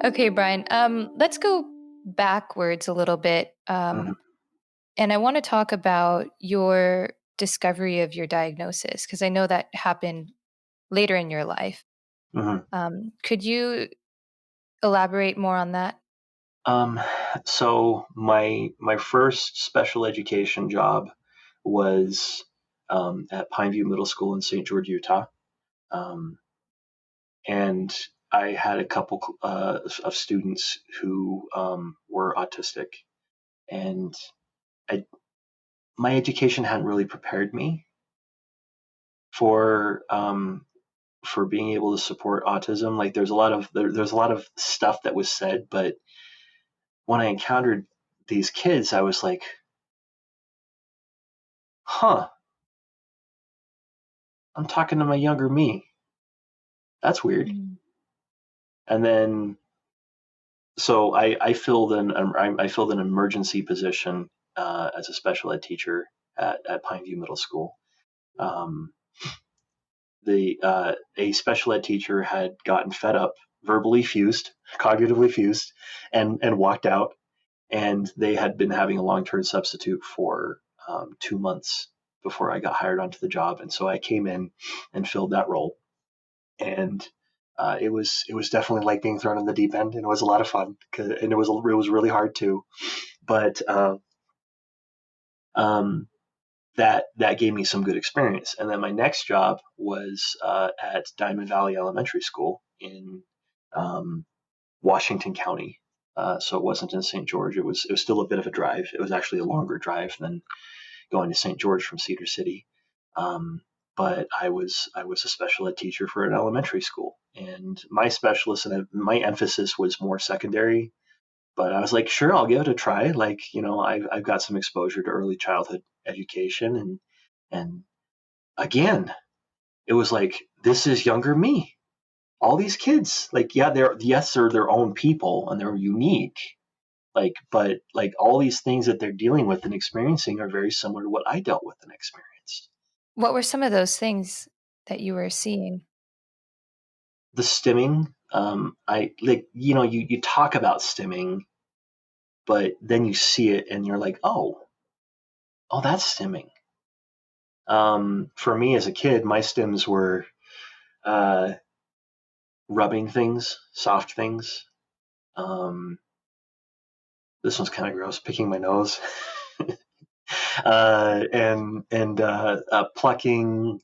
Okay, Brian. Let's go backwards a little bit. Mhm. And I want to talk about your discovery of your diagnosis, because I know that happened later in your life. Mhm. Could you elaborate more on that? Um, so my first special education job was at Pineview Middle School in St. George, Utah, um, and I had a couple of students who were autistic, and I, my education hadn't really prepared me for for being able to support autism. Like there's a lot of stuff that was said, but when I encountered these kids, I was like, huh, I'm talking to my younger me. That's weird. Mm. And then, so I filled I filled an emergency position as a special ed teacher at Pineview Middle School. Um, a special ed teacher had gotten fed up, verbally fused, cognitively fused, and walked out. And they had been having a long-term substitute for 2 months before I got hired onto the job. And so I came in and filled that role. And it was definitely like being thrown in the deep end, and it was a lot of fun, and it was really hard too. But that gave me some good experience. And then my next job was at Diamond Valley Elementary School in Washington County. So it wasn't in St. George. It was still a bit of a drive. It was actually a longer drive than going to St. George from Cedar City. But I was a special ed teacher for an elementary school, and my specialist and my emphasis was more secondary. But I was like, sure, I'll give it a try. Like, I've got some exposure to early childhood education, and again, it was like, this is younger me. All these kids, like, yeah, they're their own people and they're unique. Like, but like all these things that they're dealing with and experiencing are very similar to what I dealt with and experienced. What were some of those things that you were seeing? The stimming, I like, you talk about stimming, but then you see it and you're like, oh, that's stimming. For me as a kid, my stims were uh, rubbing things, soft things. Um, this one's kind of gross, picking my nose. And plucking,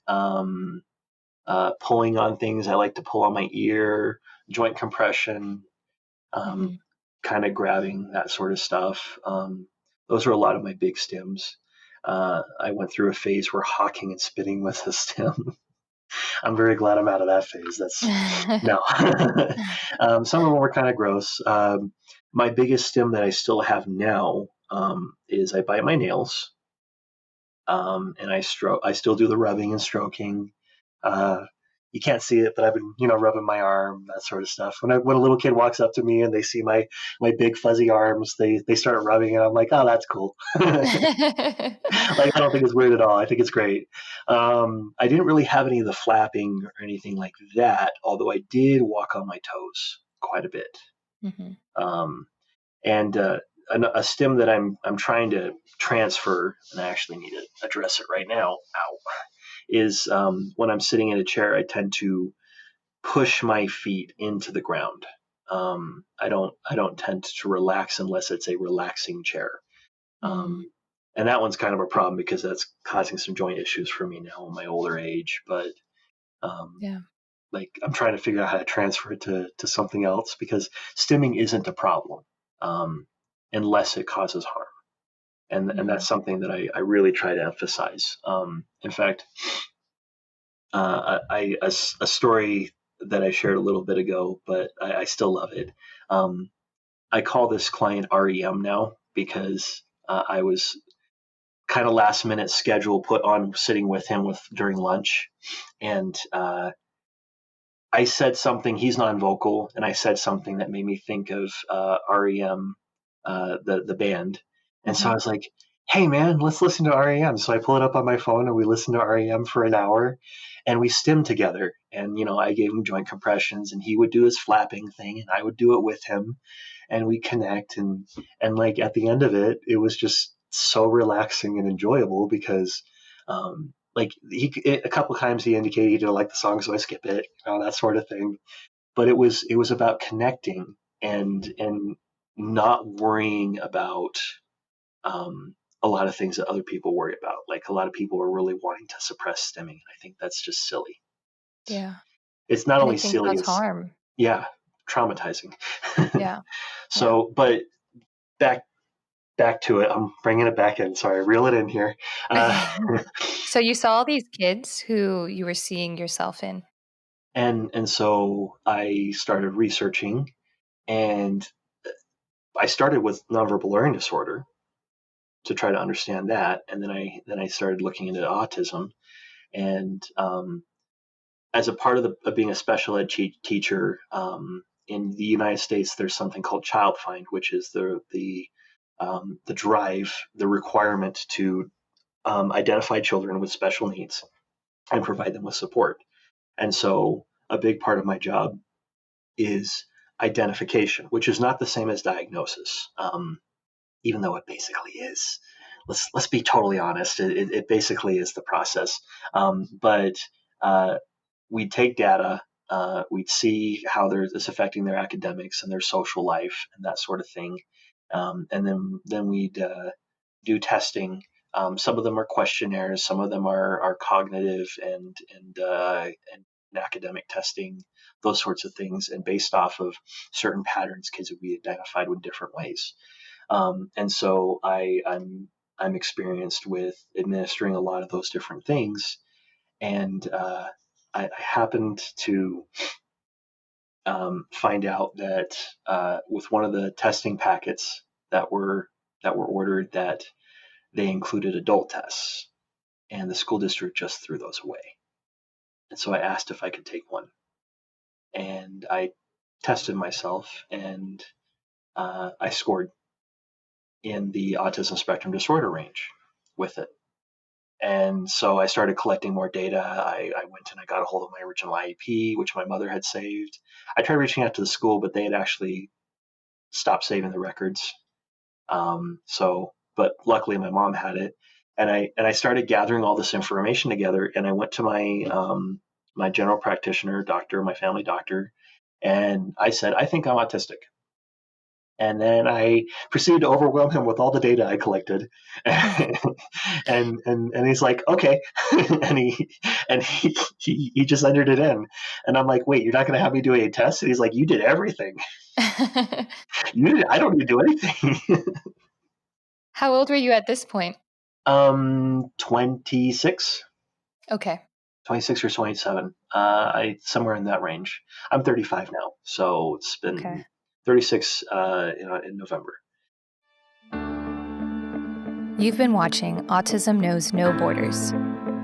pulling on things. I like to pull on my ear, joint compression, um, Hmm. kind of grabbing, that sort of stuff. Those are a lot of my big stims. I went through a phase where hawking and spitting was a stim. I'm very glad I'm out of that phase. That's no. Some of them were kind of gross. My biggest stim that I still have now is I bite my nails, and I stroke. I still do the rubbing and stroking. Uh, you can't see it, but I've been, rubbing my arm, that sort of stuff. When a little kid walks up to me and they see my big fuzzy arms, they start rubbing it. I'm like, oh, that's cool. Like, I don't think it's weird at all. I think it's great. I didn't really have any of the flapping or anything like that, although I did walk on my toes quite a bit. Hmm. Um, and a stim that I'm trying to transfer, and I actually need to address it right now. Ow. Is when I'm sitting in a chair, I tend to push my feet into the ground. I don't tend to relax unless it's a relaxing chair. Mm. And that one's kind of a problem because that's causing some joint issues for me now in my older age. But um, Yeah. like, I'm trying to figure out how to transfer it to something else, because stimming isn't a problem unless it causes harm. And that's Hmm. something that I really try to emphasize. In fact, a story that I shared a little bit ago, but I still love it. I call this client REM now because I was kind of last minute schedule put on sitting with him during lunch, and I said something. He's non-vocal, and I said something that made me think of REM, the band. And so I Hmm. was like, "Hey, man, let's listen to REM." So I pull it up on my phone, and we listen to REM for an hour, and we stim together. And, I gave him joint compressions, and he would do his flapping thing, and I would do it with him, and we connect. And like at the end of it, it was just so relaxing and enjoyable because, like a couple of times he indicated he didn't like the song, so I skip it, that sort of thing. But it was about connecting and not worrying about a lot of things that other people worry about. Like a lot of people are really wanting to suppress stimming. I think that's just silly. Yeah. It's not And only it can silly, cause it's, harm. yeah, traumatizing. Yeah. Yeah. So, but back back to it. I'm bringing it back in. Sorry, reel it in here. Uh, So you saw these kids who you were seeing yourself in. and so I started researching, and I started with nonverbal learning disorder to try to understand that, and then I started looking into autism, and as a part of being a special ed teacher in the United States, there's something called Child Find, which is the drive, the requirement to identify children with special needs and provide them with support. And so a big part of my job is identification, which is not the same as diagnosis, even though it basically is. Let's be totally honest. It basically is the process. But we'd take data, we'd see how it's affecting their academics and their social life and that sort of thing, and then we'd do testing. Some of them are questionnaires, some of them are cognitive and academic testing, those sorts of things, and based off of certain patterns, kids would be identified in different ways. And so I'm experienced with administering a lot of those different things, and I happened to find out that with one of the testing packets that were ordered, that they included adult tests, and the school district just threw those away. And so I asked if I could take one, and I tested myself, and I scored in the autism spectrum disorder range with it. And so I started collecting more data. I went and I got a hold of my original IEP, which my mother had saved. I tried reaching out to the school, but they had actually stopped saving the records. But luckily my mom had it, and I started gathering all this information together. And I went to my general practitioner doctor, my family doctor, and I said, I think I'm autistic. And then I proceeded to overwhelm him with all the data I collected, and he's like, okay, and he just entered it in, and I'm like, wait, you're not going to have me do a test? And he's like, you did everything. I don't need to do anything. How old were you at this point? 26. Okay. 26 or 27. Somewhere in that range. I'm 35 now, so it's been 36 in November. You've been watching Autism Knows No Borders.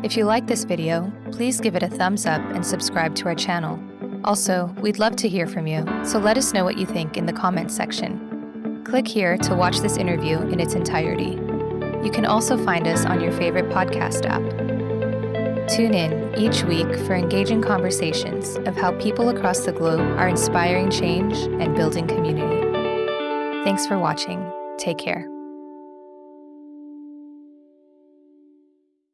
If you like this video, please give it a thumbs up and subscribe to our channel. Also, we'd love to hear from you, so let us know what you think in the comments section. Click here to watch this interview in its entirety. You can also find us on your favorite podcast app. Tune in each week for engaging conversations of how people across the globe are inspiring change and building community. Thanks for watching. Take care.